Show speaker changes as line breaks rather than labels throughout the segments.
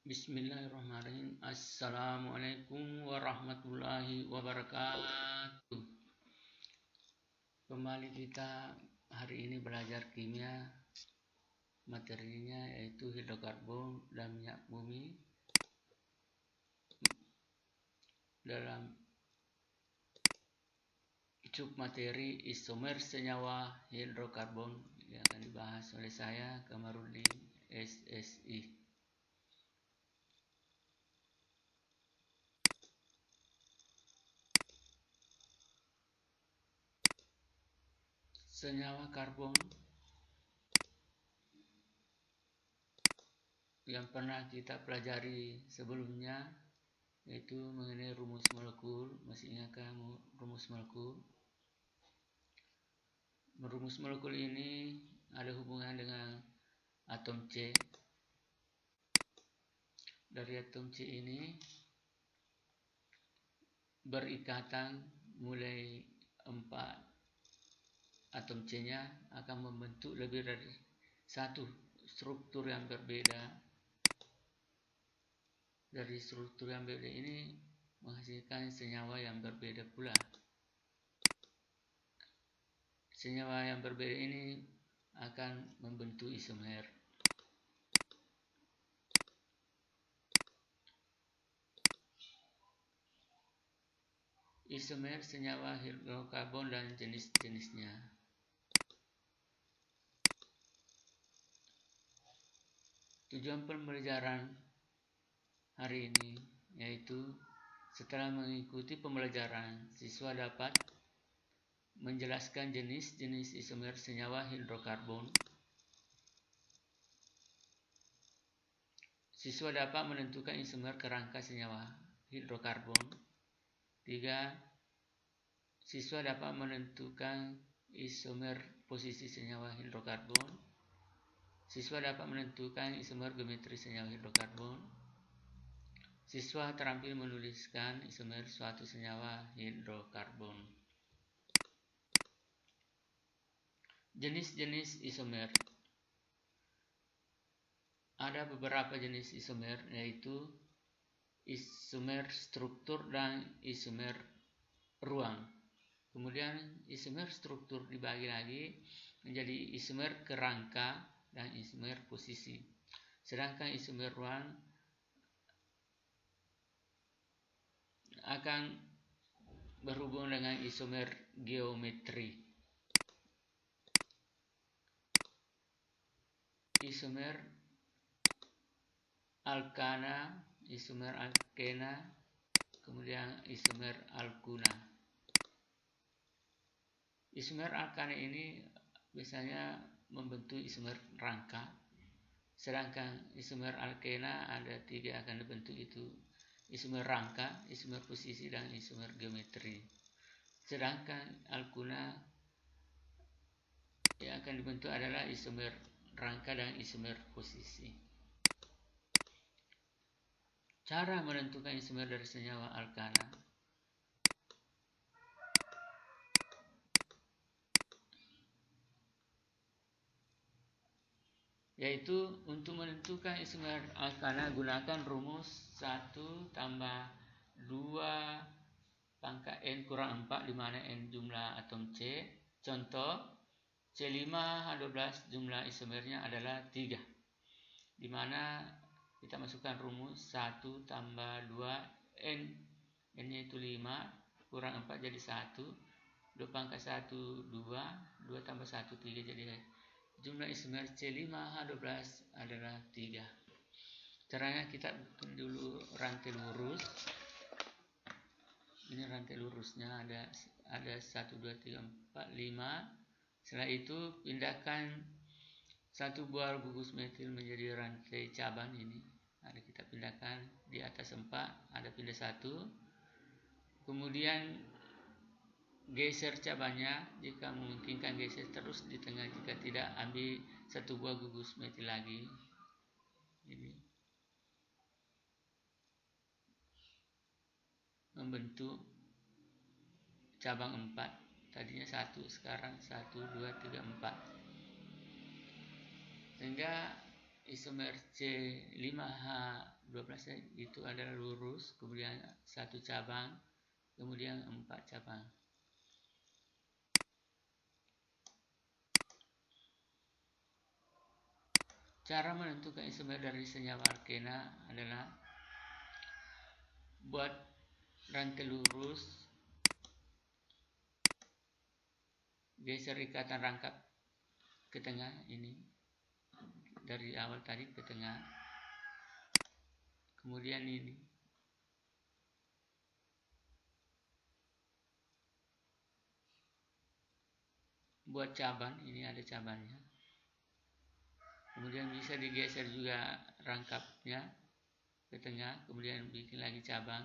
Bismillahirrahmanirrahim. Assalamualaikum warahmatullahi wabarakatuh. Kembali kita hari ini belajar kimia. Materinya yaitu hidrokarbon dan minyak bumi dalam submateri isomer senyawa hidrokarbon yang akan dibahas oleh saya, Kamarudin, SSI. Senyawa karbon yang pernah kita pelajari sebelumnya yaitu mengenai rumus molekul. Masih ingatkah rumus molekul? Rumus molekul ini ada hubungan dengan atom C. Dari atom C ini berikatan mulai 4 atom C-nya akan membentuk lebih dari satu struktur yang berbeda. Dari struktur yang berbeda ini menghasilkan senyawa yang berbeda pula. Senyawa yang berbeda ini akan membentuk isomer. Isomer senyawa hidrokarbon dan jenis-jenisnya. Tujuan pembelajaran hari ini yaitu setelah mengikuti pembelajaran, siswa dapat menjelaskan jenis-jenis isomer senyawa hidrokarbon. Siswa dapat menentukan isomer kerangka senyawa hidrokarbon. 3. Siswa dapat menentukan isomer posisi senyawa hidrokarbon. Siswa dapat menentukan isomer geometri senyawa hidrokarbon. Siswa terampil menuliskan isomer suatu senyawa hidrokarbon. Jenis-jenis isomer. Ada beberapa jenis isomer yaitu isomer struktur dan isomer ruang. Kemudian isomer struktur dibagi lagi menjadi isomer kerangka dan isomer posisi. Sedangkan isomer ruang akan berhubung dengan isomer geometri. Isomer alkana, isomer alkena, kemudian isomer alkuna. Isomer alkana ini biasanya membentuk isomer rangka, sedangkan isomer alkena ada 3 akan dibentuk, itu isomer rangka, isomer posisi, dan isomer geometri. Sedangkan alkuna yang akan dibentuk adalah isomer rangka dan isomer posisi. Cara menentukan isomer dari senyawa alkana. Yaitu untuk menentukan isomer alkana gunakan rumus 1 tambah 2 pangkat N kurang 4 di mana N jumlah atom C. Contoh C5H12 jumlah isomernya adalah 3. Di mana kita masukkan rumus 1 tambah 2 N nya itu 5 kurang 4 jadi 1. 2 pangkat 1 2 2 tambah 1 3 jadi jumlah isomer C5H12 adalah 3. Caranya kita bikin dulu rantai lurus. Ini rantai lurusnya ada 1 2 3 4 5. Setelah itu pindahkan 1 buah gugus metil menjadi rantai cabang ini. Ada kita pindahkan di atas 4, ada pindah 1. Kemudian geser cabangnya, jika memungkinkan geser terus di tengah, jika tidak ambil 1 buah gugus metil lagi. Ini membentuk cabang 4. Tadinya 1, sekarang 1 2 3 4. Sehingga isomer C5H12 12 itu adalah lurus, kemudian 1 cabang, kemudian 4 cabang. Cara menentukan isomer dari senyawa alkena adalah buat rantai lurus, geser ikatan rangkap ke tengah ini, dari awal tadi ke tengah, kemudian ini buat cabang, ini ada cabangnya, kemudian bisa digeser juga rangkapnya ke tengah, kemudian bikin lagi cabang.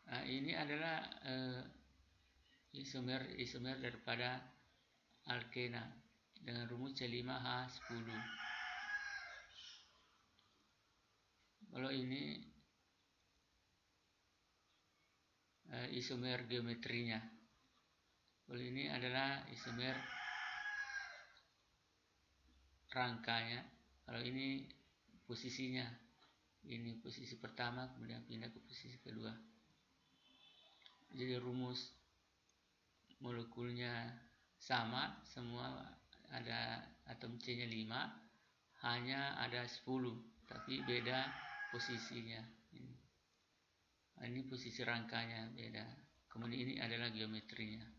Nah, ini adalah isomer daripada alkena dengan rumus C5H10. Kalau ini isomer geometrinya. Kalau ini adalah isomer rangkanya. Kalau ini posisinya. Ini posisi pertama, kemudian pindah ke posisi kedua. Jadi rumus molekulnya sama, semua ada atom C-nya 5, hanya ada 10, tapi beda posisinya. Ini posisi rangkanya beda. Kemudian ini adalah geometrinya.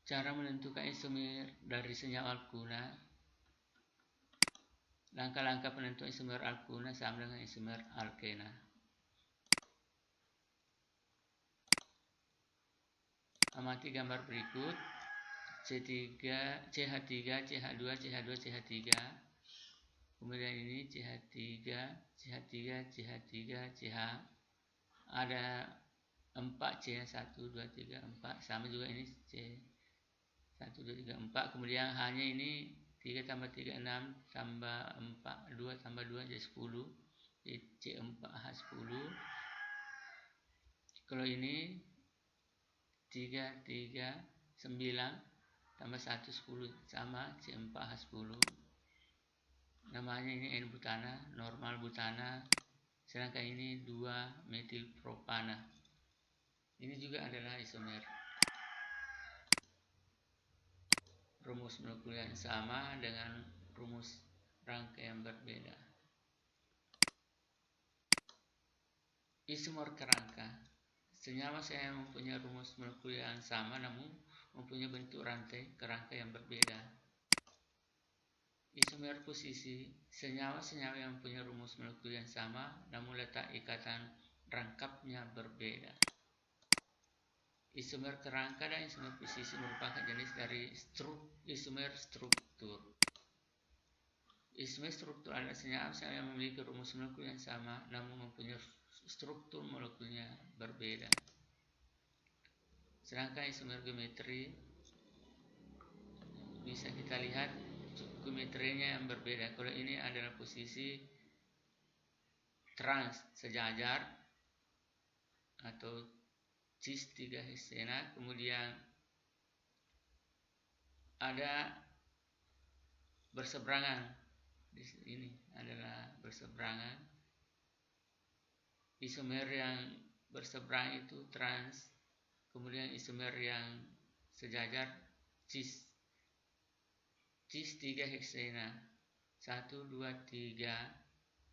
Cara menentukan isomer dari senyawa alkuna. Langkah-langkah penentuan isomer alkuna sama dengan isomer alkena. Amati gambar berikut. C3, CH3, CH2, CH2, CH3. Kemudian ini CH3, CH3, CH3, CH. Ada 4 C, 1, 2, 3, 4. Sama juga ini C. 1, 2, 3, 4. Kemudian hanya ini 3 tambah 3, 6, tambah 4, 2 tambah 2 jadi 10. Jadi C4H10. Kalau ini 3, 3, 9, tambah 1, 10. Sama C4H10. Namanya ini N-butana, normal butana. Sedangkan ini 2 metil propana. Ini juga adalah isomer. Rumus molekul yang sama dengan rumus rangka yang berbeda. Isomer kerangka. Senyawa yang mempunyai rumus molekul yang sama namun mempunyai bentuk rantai kerangka yang berbeda. Isomer posisi. Senyawa yang mempunyai rumus molekul yang sama namun letak ikatan rangkapnya berbeda. Isomer kerangka dan isomer posisi merupakan jenis dari isomer struktur. Isomer struktur adalah senyawa yang memiliki rumus molekul yang sama namun mempunyai struktur molekulnya berbeda. Sedangkan isomer geometri bisa kita lihat geometrinya yang berbeda. Kalau ini adalah posisi trans sejajar atau cis 3 heksena, kemudian ada berseberangan. Di sini adalah berseberangan. Isomer yang berseberangan itu trans, kemudian isomer yang sejajar cis 3 heksena. 1, 2, 3.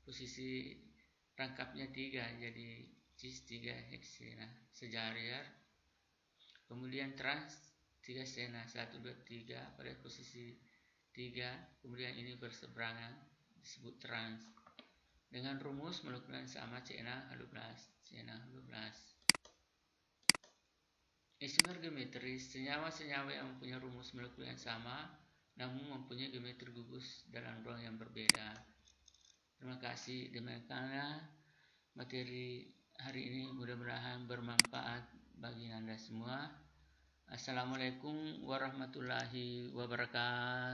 Posisi rangkapnya 3, jadi cis 3 heksena sejajar. Kemudian trans 3 heksena, 1, 2, 3 pada posisi 3. Kemudian ini berseberangan disebut trans. Dengan rumus molekul yang sama C6H12. Isomer geometris. Senyawa yang mempunyai rumus molekul yang sama namun mempunyai geometri gugus dalam ruang yang berbeda. Terima kasih. Demikianlah materi hari ini, mudah-mudahan bermanfaat bagi Anda semua. Assalamualaikum warahmatullahi wabarakatuh.